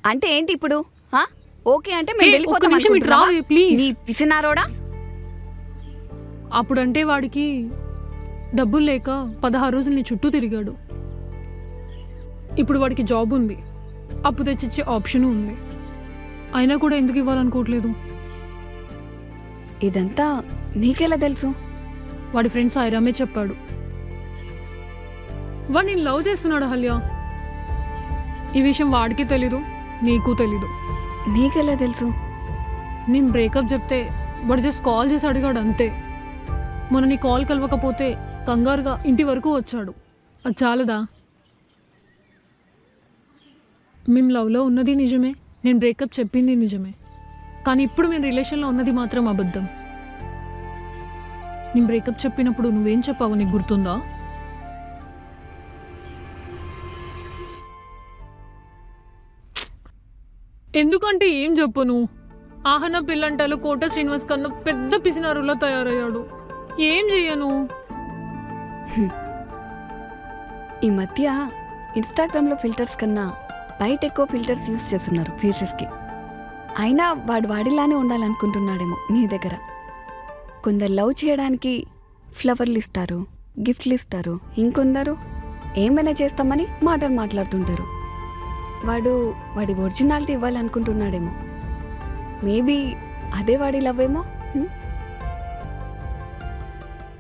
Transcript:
అంటే ఏంటి ఇప్పుడు? ఓకే అంటే మేము ఒక్క వెళ్ళిపోతాం నిమిషం ఇటు అనుకుంటున్నావా? రావే ప్లీజ్. నీ పిసినారోడా? అప్పుడంటే వాడికి డబ్బులు లేక 16 రోజులు నీ చుట్టూ తిరిగాడు. ఇప్పుడు వాడికి జాబ్ ఉంది, అప్పు తెచ్చిచ్చే ఆప్షన్ ఉంది. అయినా కూడా ఎందుకు ఇవ్వాలనుకోవట్లేదు? ఇదంతా నీకెలా తెలుసు? వాడి ఫ్రెండ్ సాయిరామే చెప్పాడు. వాడు నేను లవ్ చేస్తున్నాడు హల్యా. ఈ విషయం వాడికి తెలీదు, నీకు తెలీదు. నీకెలా తెలుసు? నేను బ్రేకప్ చెప్తే వాడు జస్ట్ కాల్ చేసి అడిగాడు అంతే. మొన్న నీ కాల్ కలవకపోతే కంగారుగా ఇంటి వరకు వచ్చాడు. అది చాలదా? మేము లవ్లో ఉన్నది నిజమే, నేను బ్రేకప్ చెప్పింది నిజమే. కానీ ఇప్పుడు మేము రిలేషన్లో ఉన్నది మాత్రం అబద్ధం. నేను బ్రేకప్ చెప్పినప్పుడు నువ్వేం చెప్పావు నీకు గుర్తుందా? ఎందుకంటే ఏం చెప్పను, ఆహన పిల్లంటలు కోట శ్రీనివాస్ కన్నా పెద్ద పిసినారులో తయారయ్యాడు. ఏం చెయ్యను? ఈ మధ్య ఇన్స్టాగ్రామ్లో ఫిల్టర్స్ కన్నా బయట ఎక్కువ ఫిల్టర్స్ యూజ్ చేస్తున్నారు ఫేసెస్కి. అయినా వాడిలానే ఉండాలనుకుంటున్నాడేమో నీ దగ్గర. కొందరు లవ్ చేయడానికి ఫ్లవర్లు ఇస్తారు, గిఫ్ట్లు ఇస్తారు. ఇంకొందరు ఏమైనా చేస్తామని మాటలు మాట్లాడుతుంటారు. వాడి ఒరిజినాలిటీ ఇవ్వాలనుకుంటున్నాడేమో. మేబీ అదే వాడి లవ్ ఏమో.